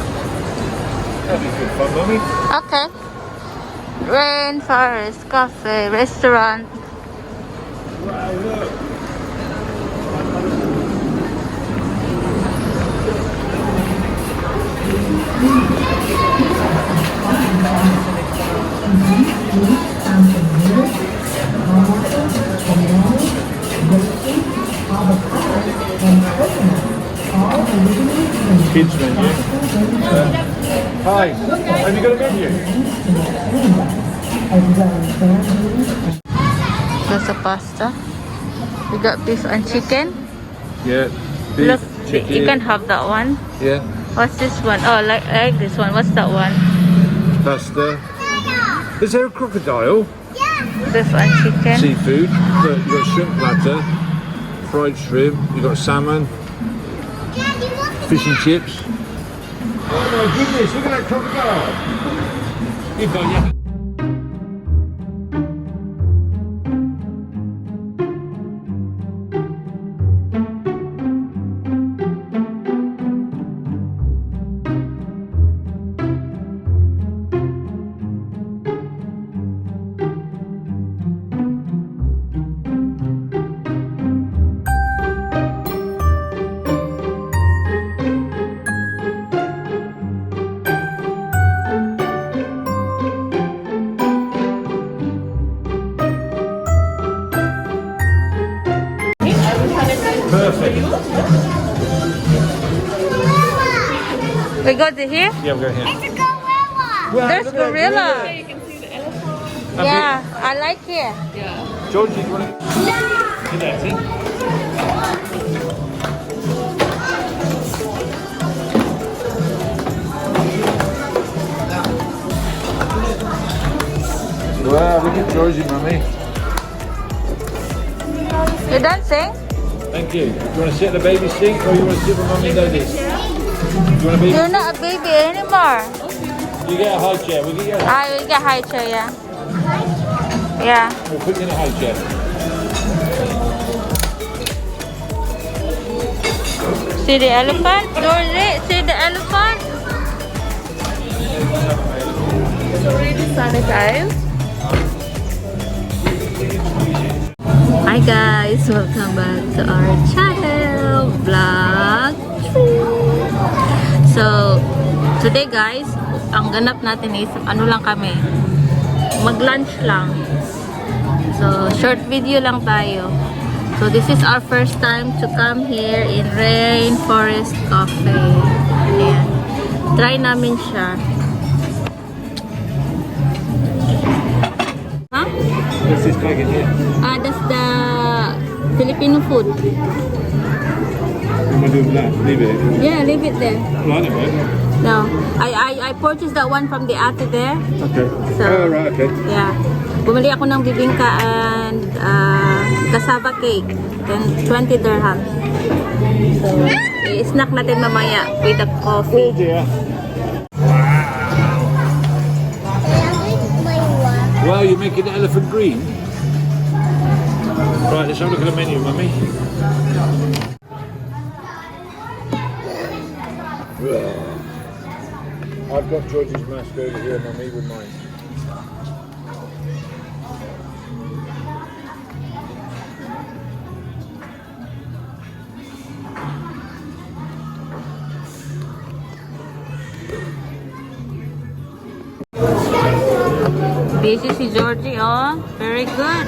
That'd be good fun, Mummy. Okay. Rainforest Cafe Restaurant. Wow, look. Kids menu. Hi, have you got a menu? There's a pasta. We got beef and chicken. Yeah, beef, Look, chicken. you can have that one. Yeah, What's this one? Oh, like this one. What's that one? pasta. Is there a crocodile? Beef and chicken. Seafood. Look, you got shrimp platter, fried shrimp. You got salmon, fish and chips. Oh my goodness! Look at that crocodile. You've got yeah. Perfect. We go to here. Yeah, we'll go here. It's a gorilla. Wow, There's look at that gorilla. You can see the elephant. Yeah, I like here. Georgie, do you want to? Good at it. Wow, look at Georgie, Mummy. You dancing? Thank you. Do you want to sit in the baby seat or you want to sit with Mummy and Daddy? Do you want to be? You're not a baby anymore. You get a high chair. We'll get you. You get high chair, yeah. Yeah. We'll put you in a high chair. See the elephant? Georgie, see the elephant? It's already sanitized. Hi guys, welcome back to our channel, Vlog 3. So, today guys, ang ganap natin is, ano lang kami, mag-lunch lang. So, short video lang tayo. So, this is our first time to come here in Rainforest Cafe. Ayan. Try namin siya. Huh? What's this bag in here? That's the Filipino food. What am I doing with that? Leave it. Yeah, leave it there. Well, I don't know. No, I purchased that one from the ate there. Okay. So, Oh, right, okay. Yeah. Bumili ako ng bibingka and cassava cake. Then 20 dirham. So, i-snack natin mamaya with a Oh coffee. dear. My one. Wow, you're making the elephant green? Right, let's have a look at the menu, Mummy. I've got Georgie's mask over here, Mummy, with mine. Busy si Georgie, oh. Very good.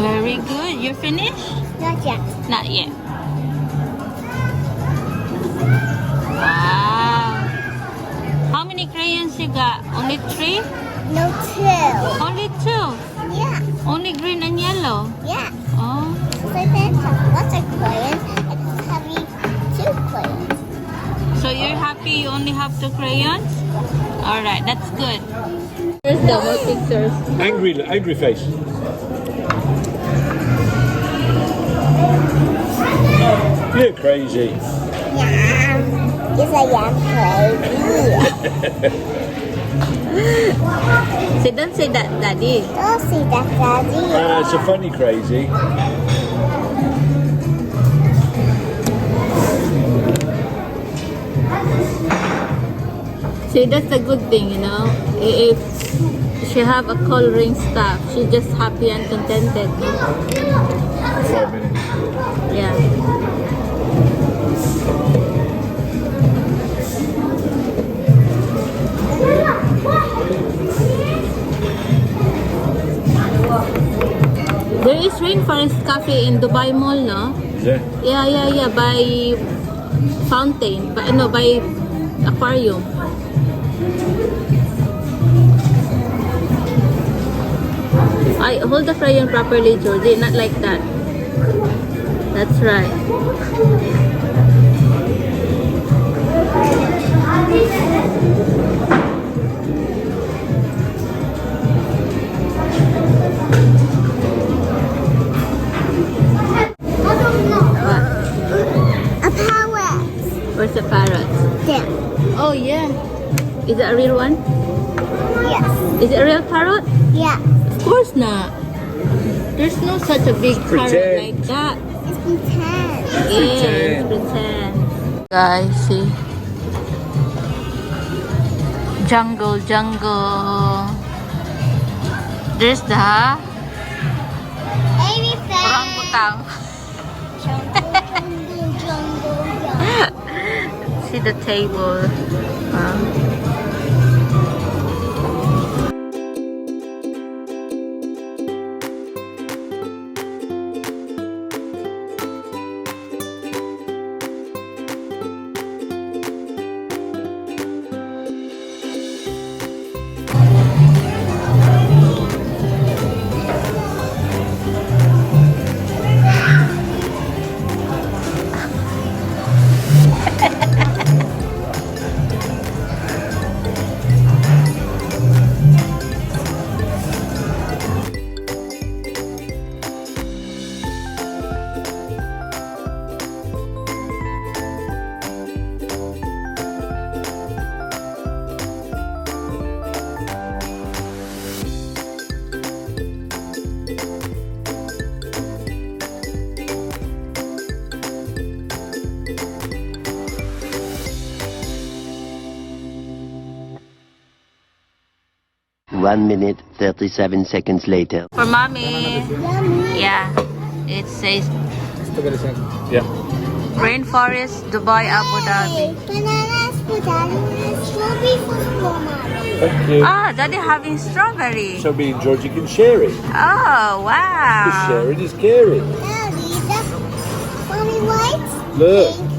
Very good. You finished? Not yet. Not yet. Wow. How many crayons you got? Only 3? No, two. Only 2? Yeah. Only green and yellow? 2 crayons? Alright, that's good. Here's the more pictures. Angry face. You're crazy. Yeah. Yes, I am crazy. Say, don't say that, Daddy. Don't say that, Daddy. It's a funny crazy. See, that's a good thing, you know. If she have a coloring stuff, she's just happy and contented. 5 minutes. Yeah. There is Rainforest Cafe in Dubai Mall, no? Is there? Yeah, by fountain, by aquarium. I hold the crayon properly, Georgie, not like that. That's right. I don't know. A parrot. Where's the parrot? There. Oh yeah. Is it a real one? Yes. Is it a real parrot? Yeah. Of course not. There's no such a big parrot pretend. like that. It's pretend. Yes, pretend. Guys, see. Jungle. There's the Everything. orangutan. Jungle. See the table. One minute, 37 seconds later. For mommy. Yummy. Yeah. It says Yeah. Rainforest, Dubai, Abu Dhabi. Bananas for Daddy and strawberry for Mama. Thank you. Ah, Daddy having strawberry. So me and Georgie can share it. Oh, wow. Because sharing is caring. Daddy, that's Mommy white. Look. Pink.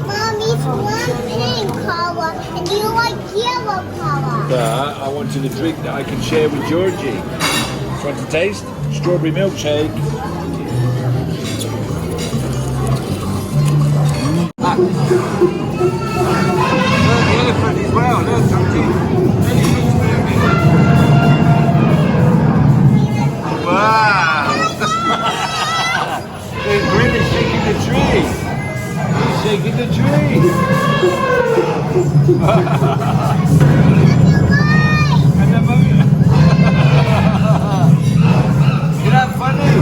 Mommy's one pink color and you like yellow color. But I wanted a drink that I can share with Georgie. Do you want to taste? Strawberry milkshake. Look, the elephant as well. Look, Georgie. Wow. The grin is shaking the tree. He's shaking the tree. And the moon. Isn't that funny?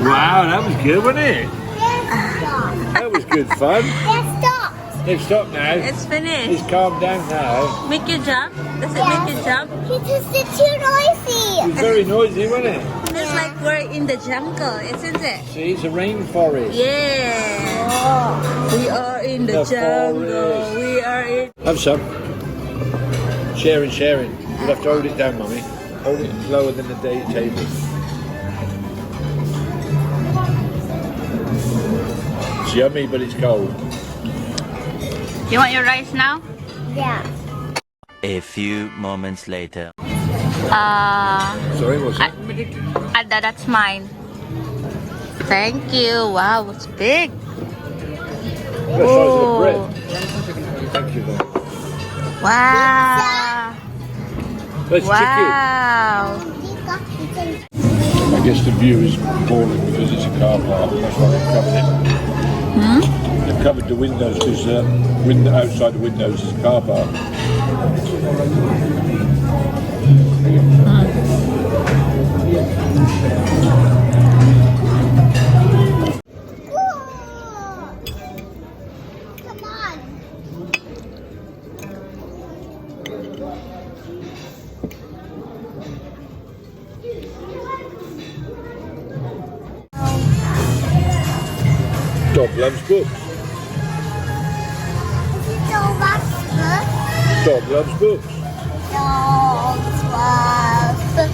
Wow, that was good, wasn't it? That was good fun. Let's stop. It's stopped now. It's finished. It's calmed down now. Make you jump? Does it make you jump? Because it's too noisy. It was very noisy, wasn't it? It's like we're in the jungle, isn't it? See, it's a rainforest. Yeah. We are in the The jungle. forest. We are in. Have some. Sharing. You'll have to hold it down, Mummy. Hold it lower than the day table. It's yummy, but it's cold. You want your rice now? Yeah. A few moments later. Sorry, what's that? That's mine. Thank you. Wow, it's big. The size of the bread. Oh, Thank you, though. wow. That's Wow. chicken. I guess the view is appalling because it's a car park. That's why they've covered it. They've covered the windows because outside the windows is a car park. Come on. Dog loves books. So what's good? Dog loves books. Dogs love so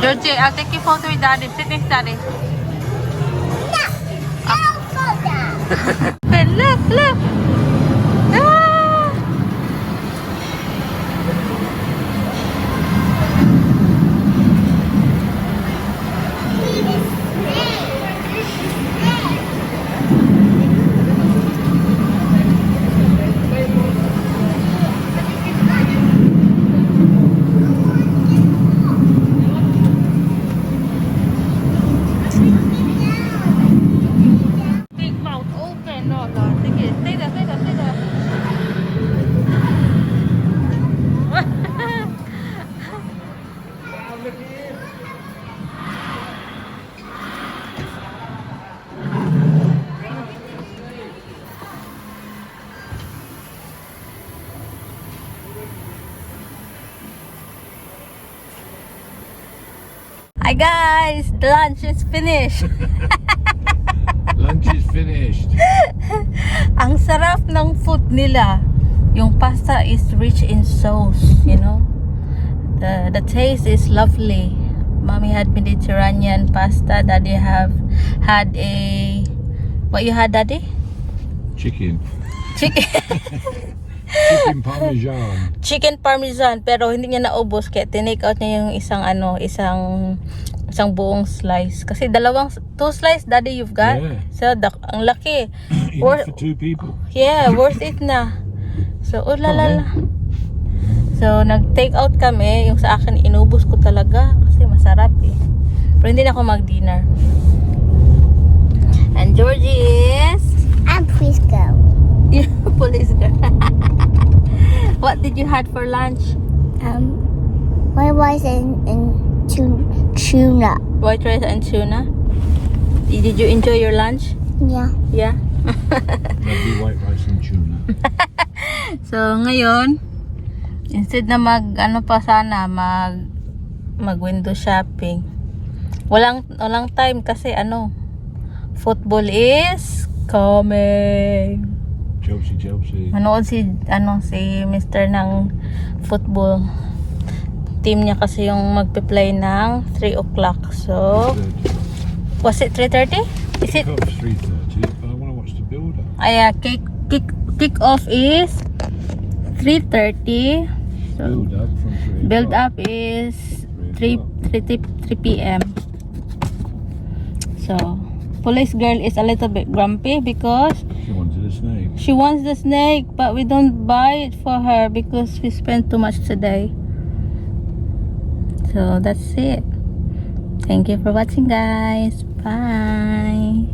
Georgie, I'll take your photo with Daddy. Sit next to Daddy. Look, look. Ah. Big mouth open. No, no. Sige, stay there, stay there, stay there. Hi guys, the lunch is finished. Lunch is finished. Ang sarap ng food nila. Yung pasta is rich in sauce, you know. The taste is lovely. Mommy had Mediterranean pasta. Daddy had a... What you had, Daddy? Chicken. Chicken. Chicken parmesan. Chicken parmesan, pero hindi niya naubos kaya tinake out niya yung isang buong slice. Kasi two slice, Daddy, you've got. Yeah. So, ang laki. Enough for 2 people. Yeah, worth it na. So, oh la la la. So, nag-take out kami. Yung sa akin, inubos ko talaga. Kasi masarap eh. Pero hindi na ako mag-dinner. And Georgie is... And please go. Police girl. What did you had for lunch? White rice and tuna. White rice and tuna. Did you enjoy your lunch? Yeah. Yeah. Lovely white rice and tuna. So ngayon, instead na mag window shopping. Walang time kasi football is coming. Chelsea. Manood si Mr. ng football. Team niya kasi yung magpe-play ng 3 o'clock. So, was it 3:30? Is it? Kick-off's 3:30, but I want to watch the build-up. Kick off is 3:30. So, Build-up from 3 build o'clock. up is 3 p.m. So, police girl is a little bit grumpy because She wanted a snake. she wants the snake, but we don't buy it for her because we spent too much today. So that's it. Thank you for watching, guys. Bye.